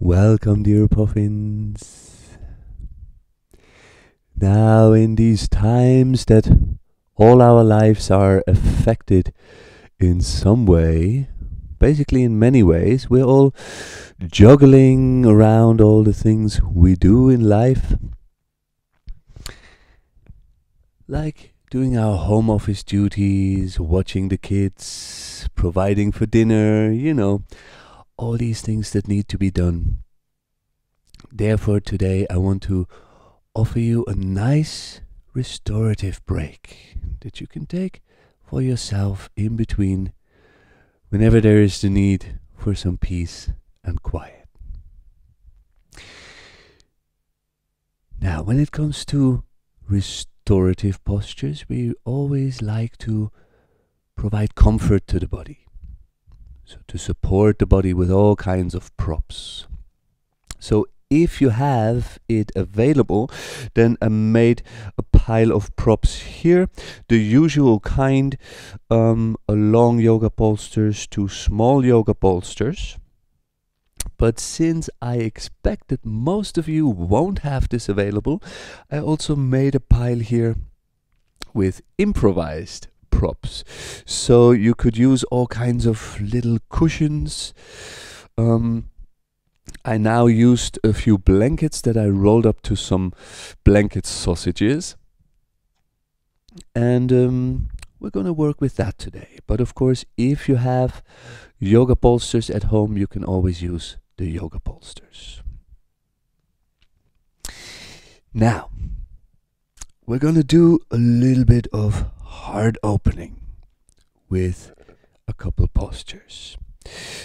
Welcome, dear puffins. Now, in these times that all our lives are affected in some way, basically in many ways, we're all juggling around all the things we do in life, like doing our home office duties, watching the kids, providing for dinner, all these things that need to be done. Therefore, today I want to offer you a nice restorative break that you can take for yourself in between whenever there is the need for some peace and quiet. Now, when it comes to restorative postures, we always like to provide comfort to the body. So to support the body with all kinds of props. So if you have it available, then I made a pile of props here. The usual kind, long yoga bolsters to small yoga bolsters. But since I expect that most of you won't have this available, I also made a pile here with improvised props. So you could use all kinds of little cushions. I now used a few blankets that I rolled up to some blanket sausages. And we're going to work with that today. But of course, if you have yoga bolsters at home, you can always use the yoga bolsters. Now, we're going to do a little bit of heart opening with a couple postures.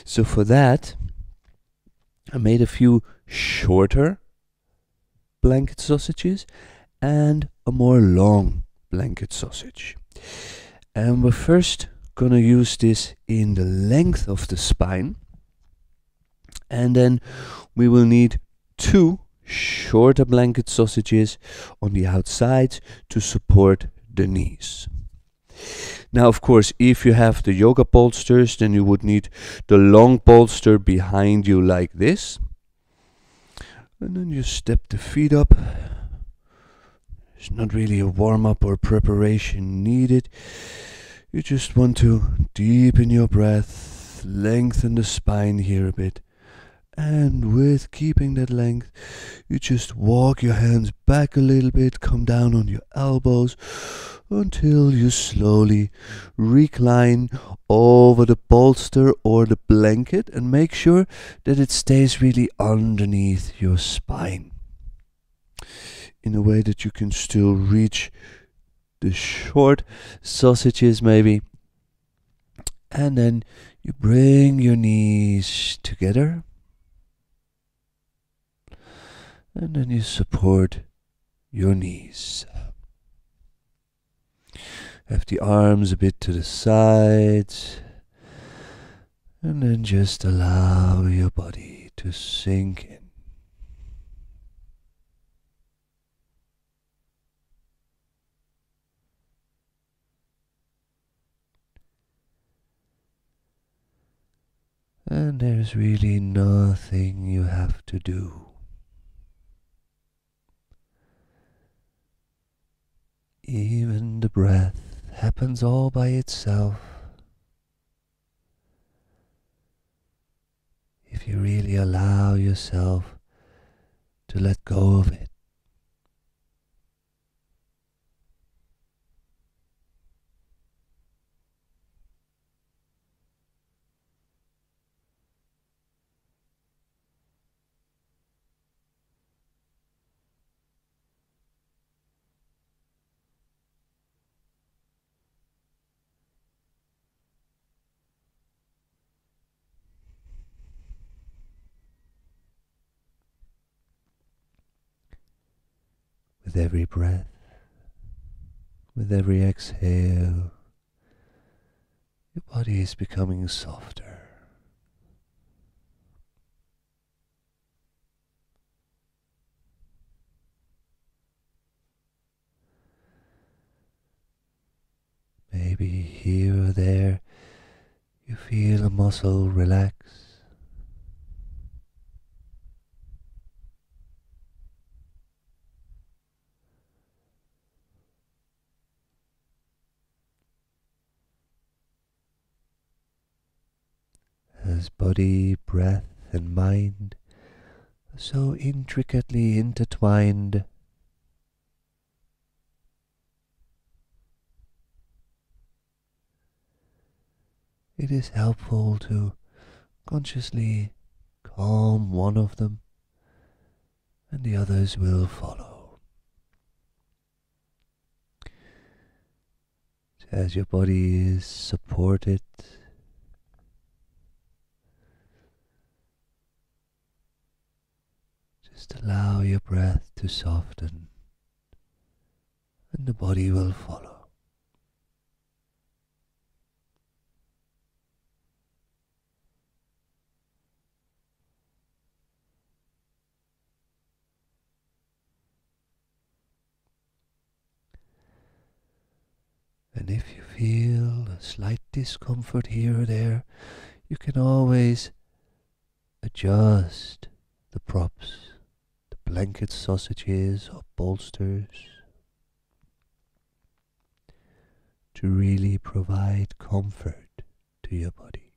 So for that, I made a few shorter blanket sausages and a more long blanket sausage. And we're first gonna use this in the length of the spine, and then we will need two shorter blanket sausages on the outside to support the knees. Now, of course, if you have the yoga bolsters, then you would need the long bolster behind you like this. And then you step the feet up. There's not really a warm-up or preparation needed. You just want to deepen your breath, lengthen the spine here a bit. And with keeping that length, you just walk your hands back a little bit, come down on your elbows, until you slowly recline over the bolster or the blanket, and make sure that it stays really underneath your spine, in a way that you can still reach the short sausages maybe. And then you bring your knees together, and then you support your knees. Have the arms a bit to the sides, and then just allow your body to sink in. And there's really nothing you have to do. Even the breath happens all by itself if you really allow yourself to let go of it. With every breath, with every exhale, your body is becoming softer. Maybe here or there you feel a muscle relax. As body, breath, and mind are so intricately intertwined, it is helpful to consciously calm one of them, and the others will follow. As your body is supported, just allow your breath to soften, and the body will follow. And if you feel a slight discomfort here or there, you can always adjust the props, the blanket sausages or bolsters, to really provide comfort to your body.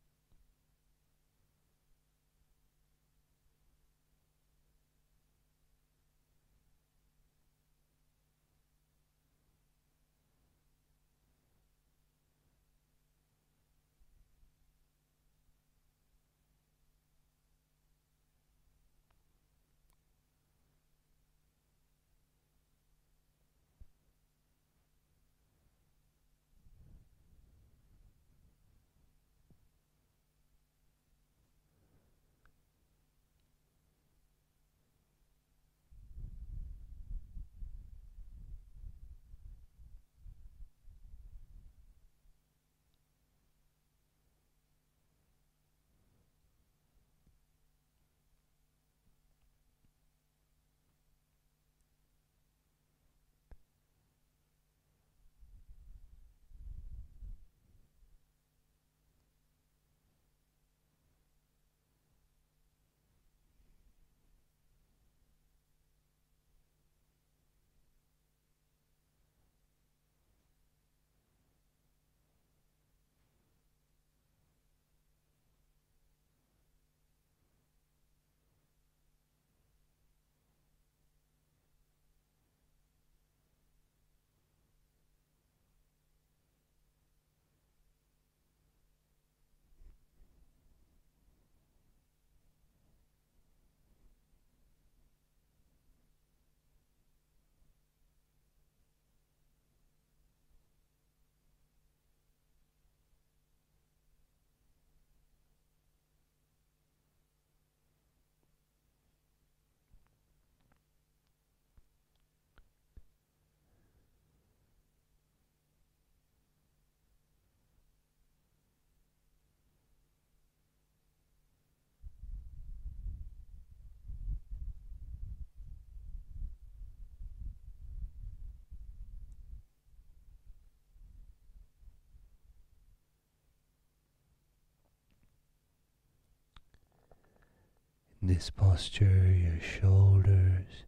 In this posture, your shoulders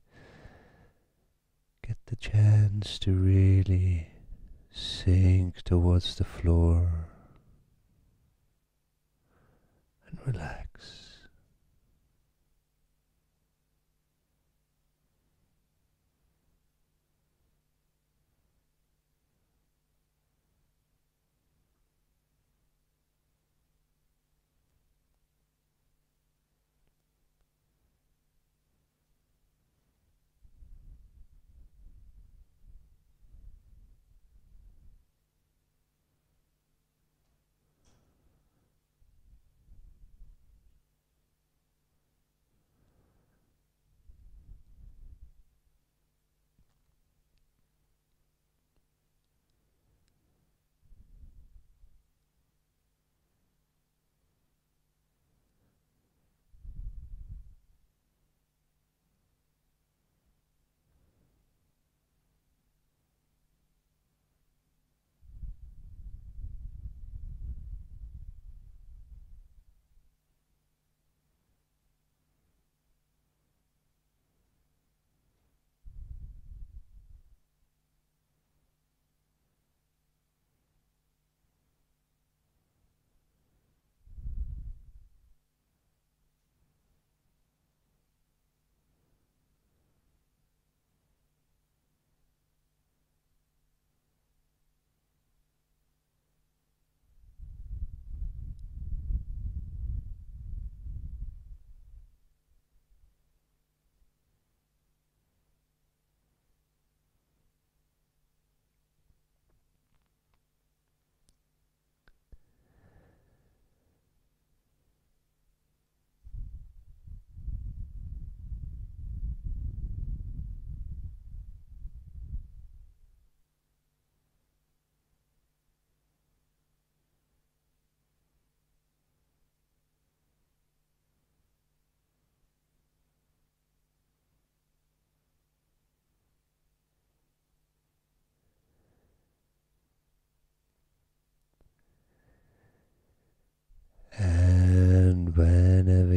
get the chance to really sink towards the floor and relax.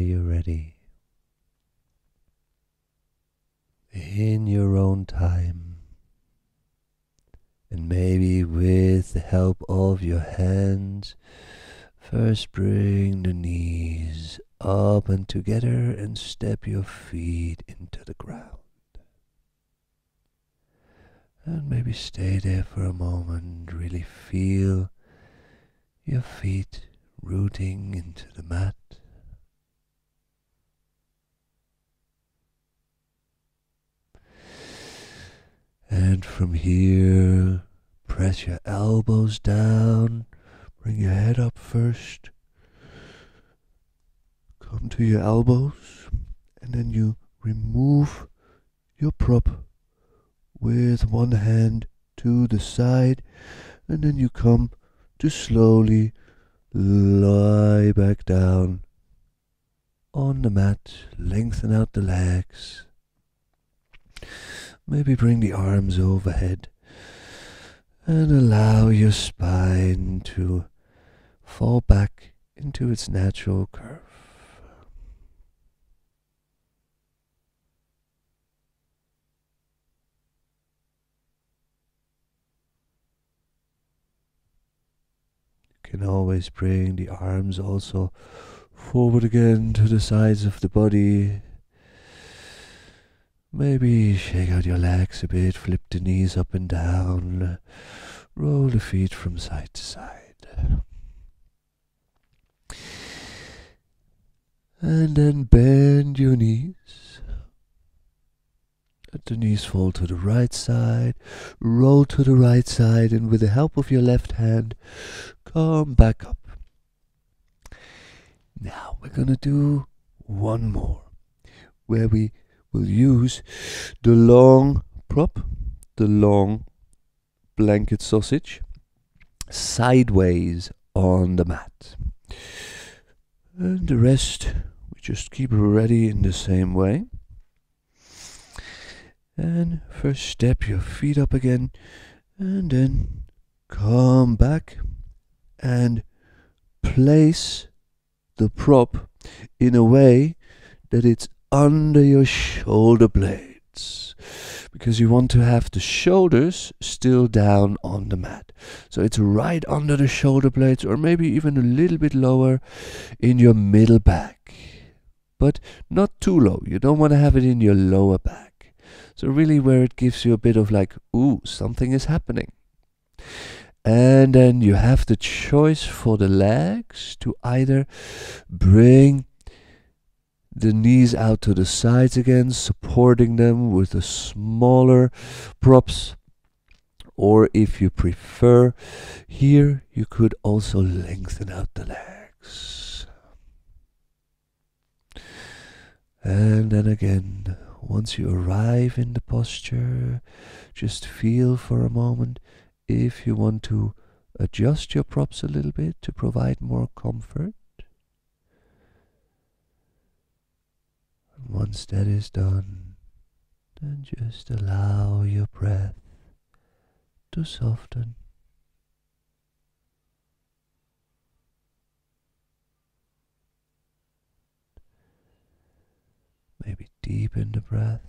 you're ready, in your own time, and maybe with the help of your hands, first bring the knees up and together and step your feet into the ground. And maybe stay there for a moment, really feel your feet rooting into the mat. And from here, press your elbows down, bring your head up first, come to your elbows, and then you remove your prop with one hand to the side, and then you come to slowly lie back down on the mat, lengthen out the legs. Maybe bring the arms overhead and allow your spine to fall back into its natural curve. You can always bring the arms also forward again to the sides of the body. Maybe shake out your legs a bit, flip the knees up and down, roll the feet from side to side. And then bend your knees. Let the knees fall to the right side, roll to the right side, and with the help of your left hand, come back up. Now we're gonna do one more, where we will use the long prop, the long blanket sausage, sideways on the mat. And the rest, we just keep ready in the same way. And first step your feet up again, and then come back and place the prop in a way that it's under your shoulder blades, because you want to have the shoulders still down on the mat. So it's right under the shoulder blades, or maybe even a little bit lower in your middle back, but not too low. You don't want to have it in your lower back. So really where it gives you a bit of like, ooh, something is happening. And then you have the choice for the legs to either bring the knees out to the sides again, supporting them with the smaller props. Or if you prefer, here you could also lengthen out the legs. And then again, once you arrive in the posture, just feel for a moment if you want to adjust your props a little bit to provide more comfort. And once that is done, then just allow your breath to soften. Maybe deepen the breath,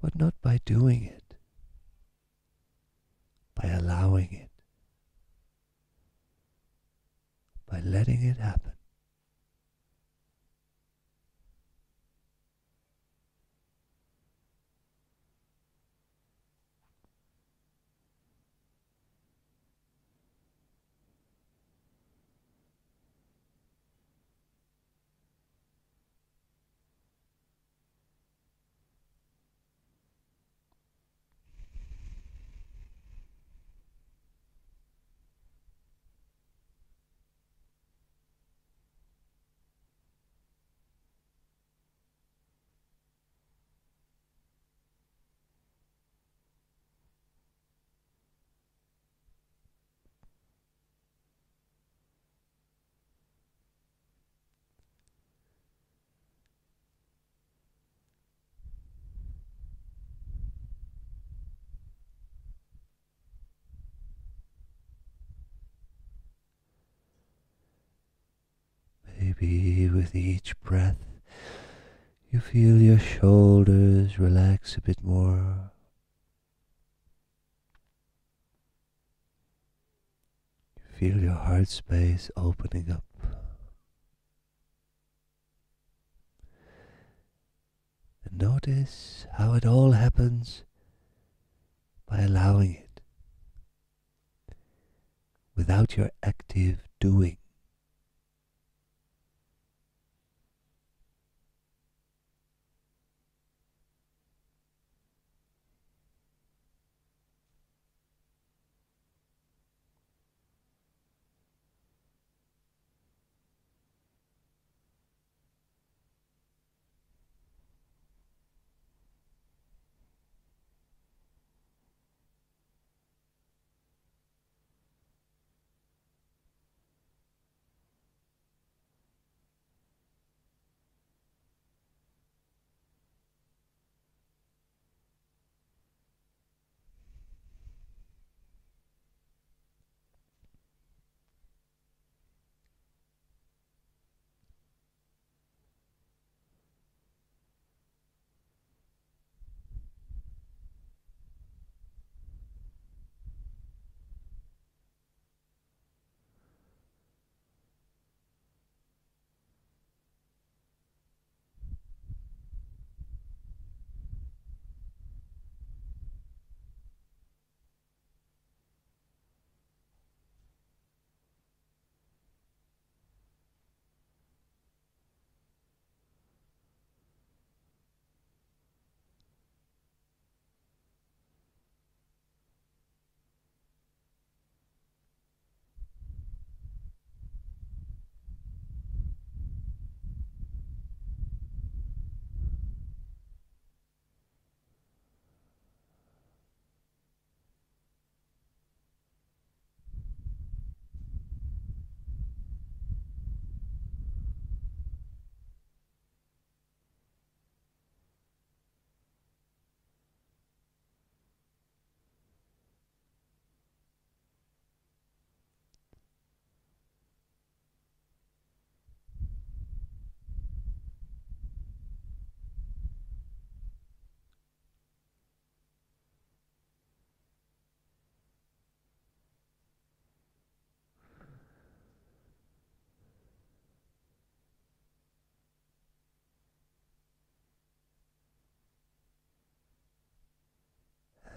but not by doing it, by allowing it, by letting it happen. maybe with each breath you feel your shoulders relax a bit more. Feel your heart space opening up. And notice how it all happens by allowing it without your active doing.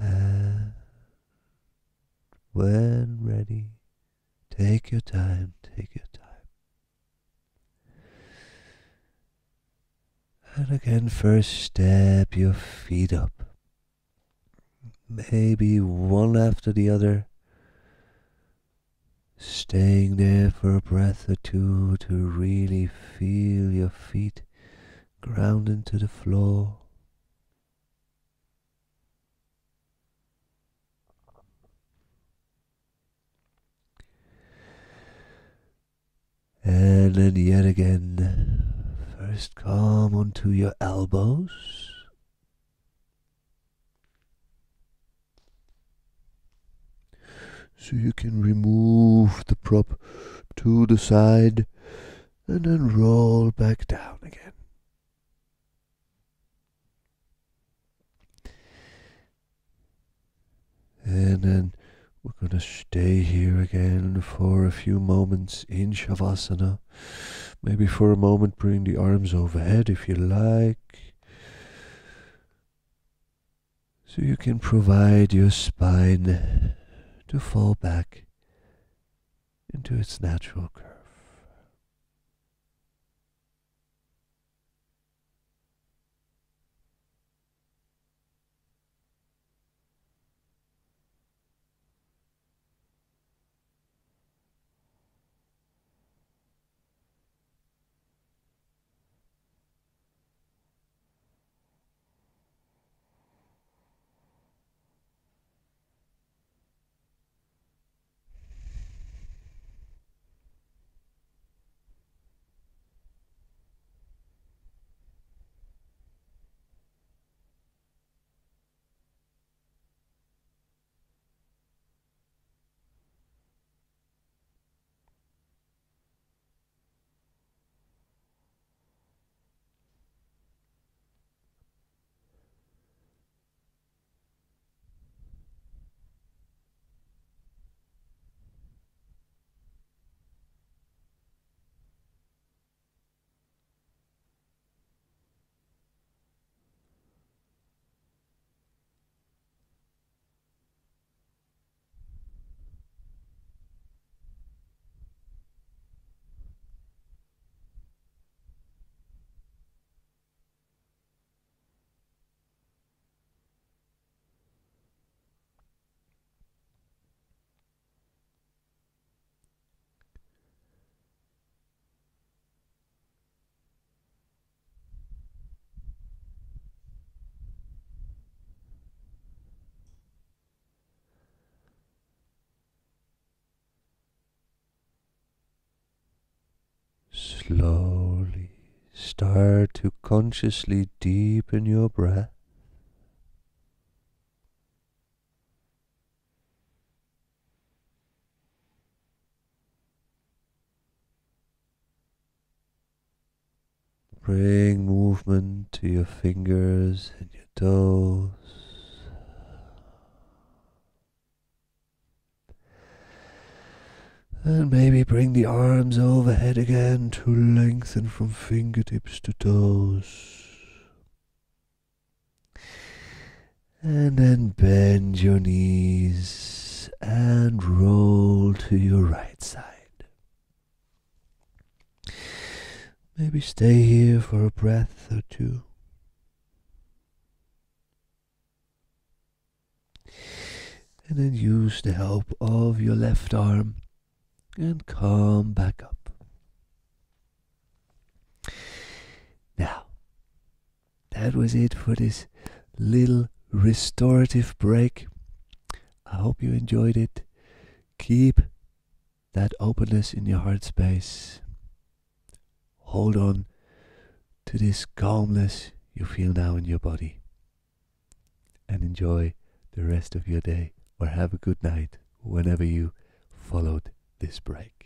And when ready, take your time, take your time. And again, first step your feet up. Maybe one after the other. Staying there for a breath or two to really feel your feet ground into the floor. And then yet again, first come onto your elbows. So you can remove the prop to the side and then roll back down again. And then we're going to stay here again for a few moments in Shavasana. Maybe for a moment bring the arms overhead if you like. So you can provide your spine to fall back into its natural curve. slowly start to consciously deepen your breath. Bring movement to your fingers and your toes. And maybe bring the arms overhead again to lengthen from fingertips to toes. And then bend your knees and roll to your right side. Maybe stay here for a breath or two. And then use the help of your left arm and come back up. Now, that was it for this little restorative break. I hope you enjoyed it. Keep that openness in your heart space. Hold on to this calmness you feel now in your body. And enjoy the rest of your day, or have a good night whenever you followed this break.